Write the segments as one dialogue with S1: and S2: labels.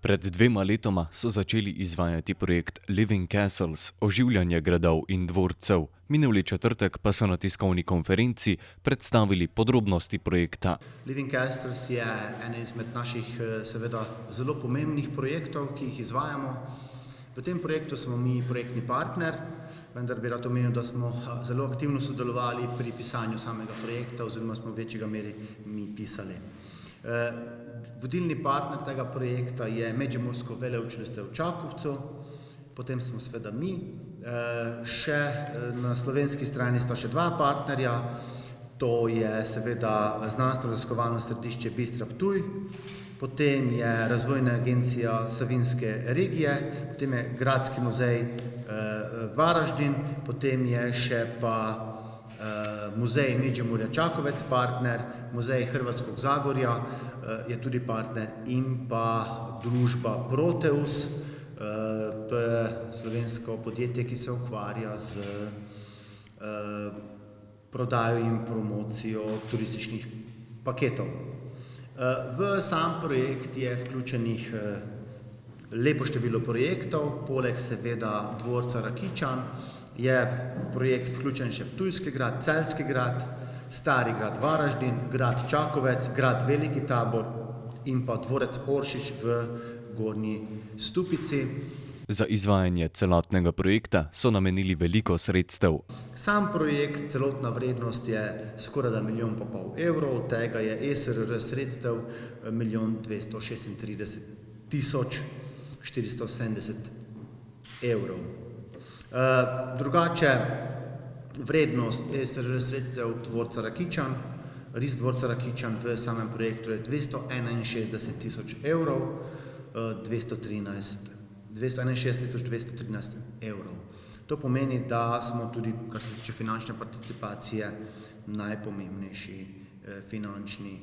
S1: Pred 2 letoma so začeli izvajati projekt Living Castles, oživljanje gradov in dvorcev. Minuli četrtek pa so na tiskovni konferenci predstavili podrobnosti projekta.
S2: Living Castles je eden izmed naših seveda zelo pomembnih projektov, ki jih izvajamo. V tem projektu smo mi projektni partner, vendar bi rad omenil, da smo zelo aktivno sodelovali pri pisanju samega projekta oziroma smo v večjega meri mi pisali. Vodilni partner tega projekta je Medžimursko veleučilište v Čakovcu, potem smo seveda mi, še na slovenski strani sta še dva partnerja, to je seveda Znanstveno-raziskovalno središče Bistra Ptuj, potem je Razvojna agencija Savinjske regije, potem je Gradski muzej Varaždin, potem je še pa Muzej Međimurja Čakovec partner, Muzej Hrvatskog Zagorja je tudi partner in pa družba Proteus, to je slovensko podjetje, ki se ukvarja z prodajo in promocijo turističnih paketov. V sam projekt je vključenih lepo število projektov, poleg seveda dvorca Rakičan je v projekt vključen še Ptujski grad, Celjski grad, Stari grad Varaždin, grad Čakovec, grad Veliki Tabor in pa dvorec Oršič v Gornji Stupici.
S1: Za izvajanje celotnega projekta so namenili veliko sredstev.
S2: Sam projekt, celotna vrednost je skorajda 1,5 milijona evrov, od tega je ESRR sredstev 1.236.470 evrov. Drugače, vrednost ESRR sredstev dvorca Rakičan, ris dvorca Rakičan v samem projektu je 261.000 evrov, 261.213 evrov. To pomeni, da smo tudi, kar se tiče finančne participacije, najpomembnejši finančni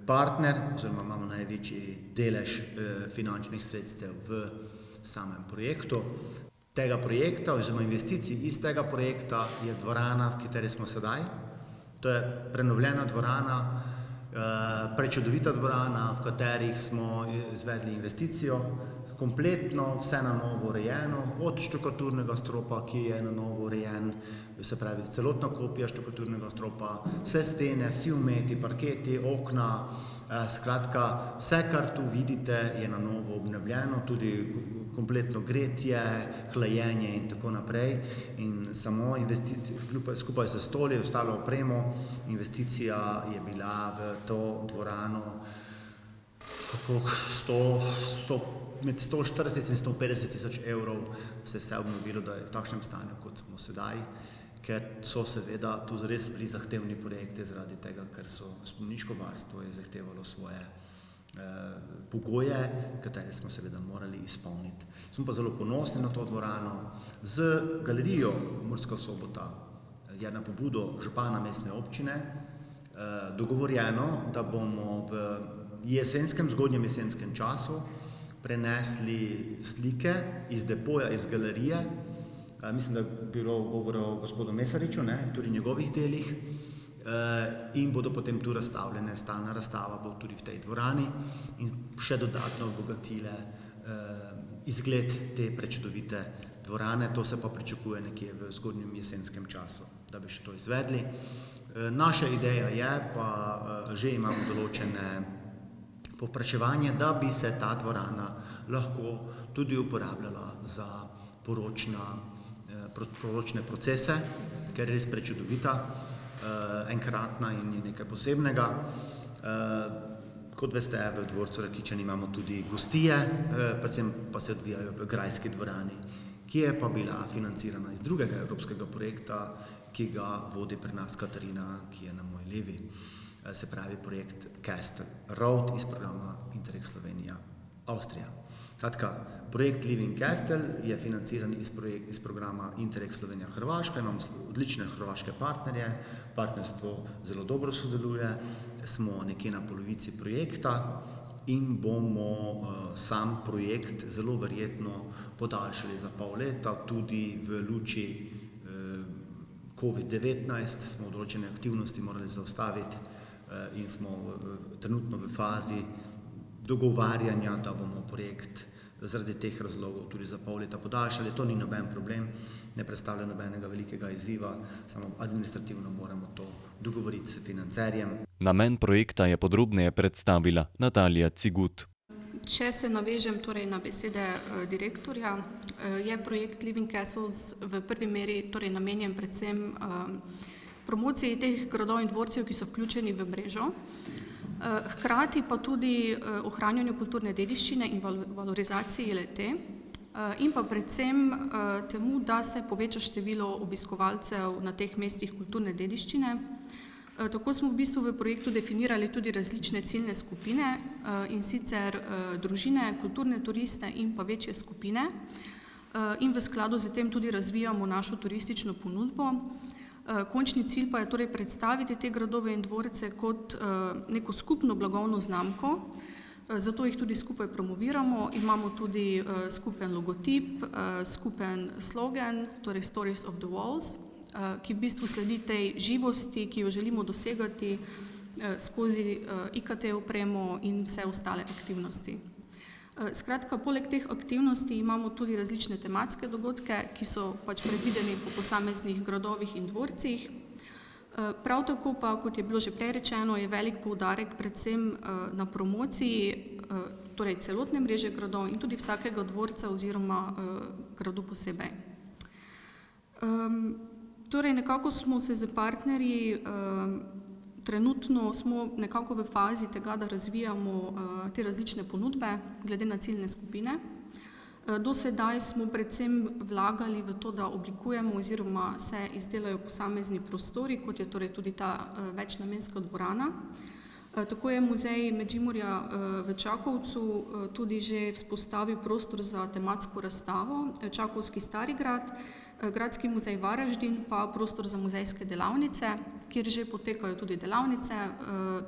S2: partner oziroma imamo največji delež finančnih sredstev v samem projektu. Tega projekta oziroma investicij iz tega projekta je dvorana, v kateri smo sedaj. To je prenovljena dvorana, prečudovita dvorana, v kateri smo izvedli investicijo, kompletno vse na novo urejeno, od štukaturnega stropa, ki je na novo urejen, se pravi celotna kopija štukaturnega stropa, vse stene, vsi ometi, parketi, okna, skratka, vse, kar tu vidite, je na novo obnovljeno, tudi kompletno gretje, hlajenje in tako naprej. In samo investicija, skupaj s stoli, ostalo opremo, investicija je bila v to dvorano med 140 in 150 tisoč evrov, se je vse obnovilo, da je v takšnem stanju, kot smo sedaj, ker so seveda tu res bili zahtevni projekti zaradi tega, ker so spomeniško varstvo je zahtevalo svoje pogoje, katere smo seveda morali izpolniti. Smo pa zelo ponosni na to dvorano. Z galerijo Murska Sobota je na pobudo župana mestne občine dogovorjeno, da bomo v zgodnjem jesenskem času prenesli slike iz depoja, iz galerije. Mislim, da je bilo govora o gospodu Mesariču, tudi njegovih delih, in bodo potem tu razstavljene, stalna razstava bo tudi v tej dvorani in še dodatno obogatile izgled te prečudovite dvorane. To se pa pričakuje nekje v zgodnjem jesenskem času, da bi še to izvedli. Naša ideja je, pa že imamo določene povpraševanje, da bi se ta dvorana lahko tudi uporabljala za poročne procese, ker je res prečudovita, enkratna in je nekaj posebnega. Kot veste, v dvorcu Rakičan imamo tudi gostije, predvsem pa se odvijajo v grajski dvorani, ki je pa bila financirana iz drugega evropskega projekta, ki ga vodi pri nas Katarina, ki je na moji levi, se pravi projekt Castle Road iz programa Interreg Slovenija Avstrija. Skratka, projekt Living Castle je financiran iz programa Interreg Slovenija Hrvaška, imamo odlične hrvaške partnerje, partnerstvo zelo dobro sodeluje, smo nekje na polovici projekta in bomo sam projekt zelo verjetno podaljšali za pol leta, tudi v luči COVID-19 smo določene aktivnosti morali zaustaviti in smo trenutno v fazi dogovarjanja, da bomo projekt zaradi teh razlogov tudi za pol leta podaljšali. To ni noben problem, ne predstavlja nobenega velikega izziva, samo administrativno moramo to dogovoriti s financerjem.
S1: Namen projekta je podrobneje predstavila Natalija Cigut.
S3: Če se navežem torej na besede direktorja, je projekt Living Castles v prvi meri torej namenjen predvsem promociji teh gradov in dvorcev, ki so vključeni v mrežo, hkrati pa tudi ohranjanju kulturne dediščine in valorizaciji le-te in pa predvsem temu, da se poveča število obiskovalcev na teh mestih kulturne dediščine. Tako smo v bistvu v projektu definirali tudi različne ciljne skupine, in sicer družine, kulturne turiste in pa večje skupine, in v skladu z tem tudi razvijamo našo turistično ponudbo. Končni cilj pa je torej predstaviti te gradove in dvorce kot neko skupno blagovno znamko, zato jih tudi skupaj promoviramo. Imamo tudi skupen logotip, skupen slogan, torej Stories of the Walls, ki v bistvu sledi tej živosti, ki jo želimo dosegati skozi IKT opremo in vse ostale aktivnosti. Skratka, poleg teh aktivnosti imamo tudi različne tematske dogodke, ki so pač predvideni po posameznih gradovih in dvorcih. Prav tako pa, kot je bilo že prej rečeno, je velik poudarek predvsem na promociji torej celotne mreže gradov in tudi vsakega dvorca oziroma gradu posebej. Torej, nekako smo se z partnerji, trenutno smo nekako v fazi tega, da razvijamo te različne ponudbe glede na ciljne skupine. Do sedaj smo predvsem vlagali v to, da oblikujemo oziroma se izdelajo posamezni prostori, kot je torej tudi ta večnamenska dvorana. Tako je Muzej Medžimurja v Čakovcu tudi že vzpostavil prostor za tematsko razstavo Čakovski Stari grad, Gradski muzej Varaždin pa prostor za muzejske delavnice, kjer že potekajo tudi delavnice,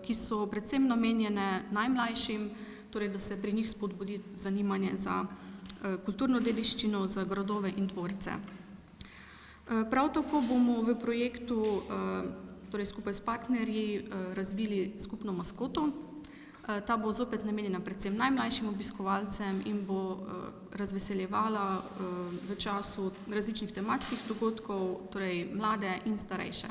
S3: ki so predvsem namenjene najmlajšim, torej da se pri njih spodbudi zanimanje za kulturno dediščino, za gradove in dvorce. Prav tako bomo v projektu torej skupaj s partnerji razvili skupno maskoto. Ta bo zopet namenjena predvsem najmlajšim obiskovalcem in bo razveseljevala v času različnih tematskih dogodkov, torej mlade in starejše.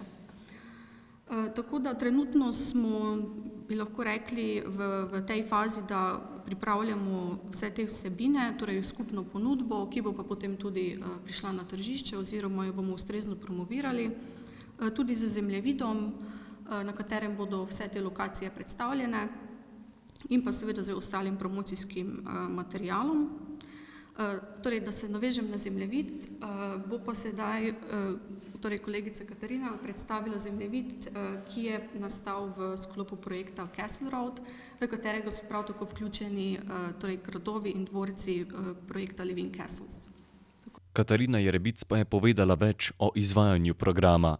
S3: Tako da trenutno smo, bi lahko rekli, v tej fazi, da pripravljamo vse te vsebine, torej skupno ponudbo, ki bo pa potem tudi prišla na tržišče oziroma jo bomo ustrezno promovirali, tudi z zemljevidom, na katerem bodo vse te lokacije predstavljene, in pa seveda z ostalim promocijskim materialom. Torej, da se navežem na zemljevid, bo pa sedaj torej kolegica Katarina predstavila zemljevid, ki je nastal v sklopu projekta Castle Road, v katerega so prav tako vključeni torej gradovi in dvorci projekta Living Castles.
S1: Katarina Jerebic pa je povedala več o izvajanju programa.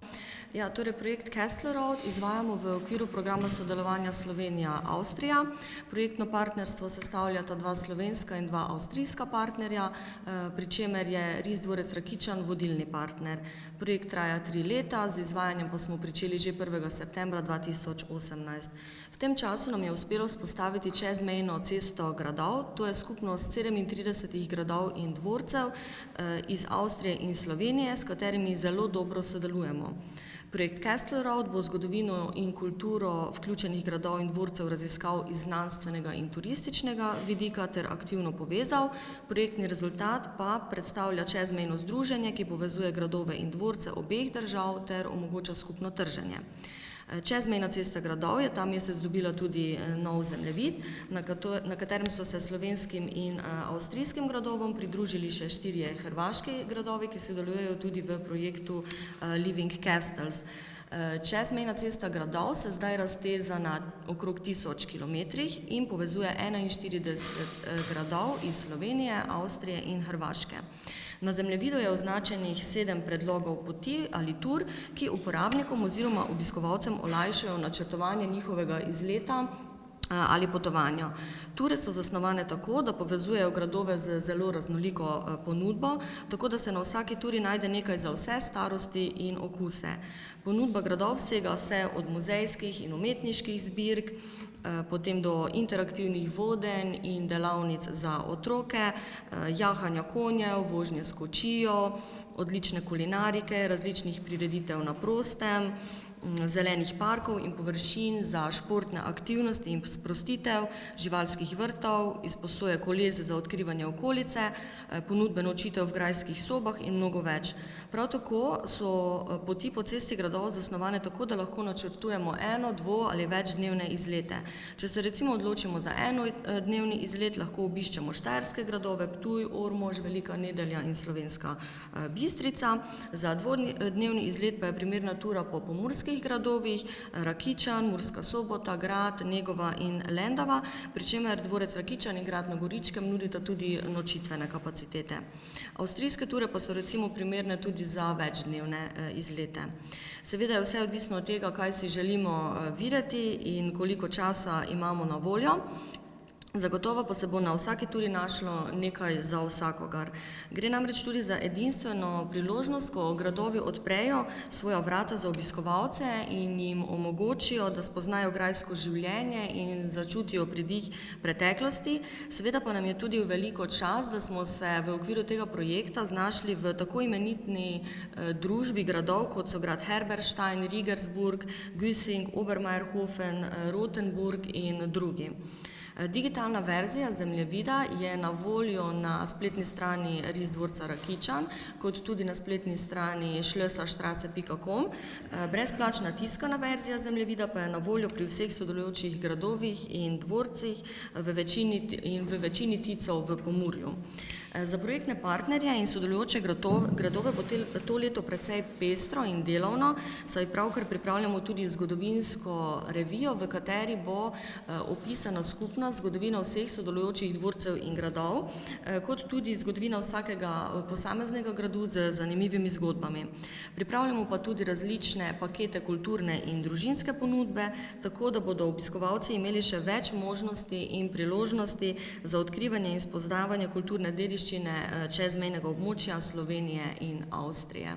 S4: Ja, torej projekt Castle Road izvajamo v okviru programa sodelovanja Slovenija-Avstrija. Projektno partnerstvo sestavljata dva slovenska in dva avstrijska partnerja, pri čemer je RIS dvorec Rakičan vodilni partner. Projekt traja 3 leta, z izvajanjem pa smo pričeli že 1. septembra 2018. V tem času nam je uspelo vzpostaviti čezmejno cesto gradov, to je skupnost 37 gradov in dvorcev iz Avstrije in Slovenije, s katerimi zelo dobro sodelujemo. Projekt Castle Road bo zgodovino in kulturo vključenih gradov in dvorcev raziskal iz znanstvenega in turističnega vidika ter aktivno povezal. Projektni rezultat pa predstavlja čezmejno združenje, ki povezuje gradove in dvorce obeh držav ter omogoča skupno trženje. Čezmejna cesta gradov je ta mesec dobila tudi nov zemljevid, na katerem so se slovenskim in avstrijskim gradovom pridružili še 4 hrvaški gradovi, ki sodelujejo tudi v projektu Living Castles. Čezmejna cesta gradov se zdaj razteza na okrog 1000 kilometrih in povezuje 41 gradov iz Slovenije, Avstrije in Hrvaške. Na zemljevidu je označenih 7 predlogov poti ali tur, ki uporabnikom oziroma obiskovalcem olajšajo načrtovanje njihovega izleta ali potovanja. Ture so zasnovane tako, da povezujejo gradove z zelo raznoliko ponudbo, tako da se na vsaki turi najde nekaj za vse starosti in okuse. Ponudba gradov sega vse od muzejskih in umetniških zbirk, potem do interaktivnih vodenj in delavnic za otroke, jahanja konjev, vožnje s kočijo, odlične kulinarike, različnih prireditev na prostem, zelenih parkov in površin za športne aktivnosti in sprostitev, živalskih vrtov, izposoje koles za odkrivanje okolice, ponudbe nočitev v grajskih sobah in mnogo več. Prav tako so poti po cesti gradov zasnovane tako, da lahko načrtujemo eno-, dvo- ali večdnevne izlete. Če se recimo odločimo za enodnevni izlet, lahko obiščemo štajerske gradove, Ptuj, Ormož, Velika Nedelja in Slovenska Bistrica. Za dvodnevni izlet pa je primerna tura po pomurskih gradovih, Rakičan, Murska Sobota, Grad, Negova in Lendava, pri čemer dvorec Rakičan in Grad na Goričkem nudita tudi nočitvene kapacitete. Avstrijske ture pa so recimo primerne tudi za večdnevne izlete. Seveda je vse odvisno od tega, kaj si želimo videti in koliko časa imamo na voljo. Zagotovo pa se bo na vsaki turi našlo nekaj za vsakogar. Gre namreč tudi za edinstveno priložnost, ko gradovi odprejo svoja vrata za obiskovalce in jim omogočijo, da spoznajo grajsko življenje in začutijo pridih preteklosti. Seveda pa nam je tudi v veliko čast, da smo se v okviru tega projekta znašli v tako imenitni družbi gradov, kot so grad Herberstein, Rigersburg, Güssing, Obermeierhofen, Rothenburg in drugi. Digitalna verzija zemljevida je na voljo na spletni strani Risdvorca Rakičan, kot tudi na spletni strani schlösserstraße.com. Brezplačna tiskana verzija zemljevida pa je na voljo pri vseh sodelujočih gradovih in dvorcih v večini ticov v Pomurju. Za projektne partnerje in sodelujoče gradove bo to leto precej pestro in delovno, saj pravkar pripravljamo tudi zgodovinsko revijo, v kateri bo opisana skupna zgodovina vseh sodelujočih dvorcev in gradov, kot tudi zgodovina vsakega posameznega gradu z zanimivimi zgodbami. Pripravljamo pa tudi različne pakete kulturne in družinske ponudbe, tako da bodo obiskovalci imeli še več možnosti in priložnosti za odkrivanje in spoznavanje kulturne dediščine čezmejnega območja Slovenije in Avstrije.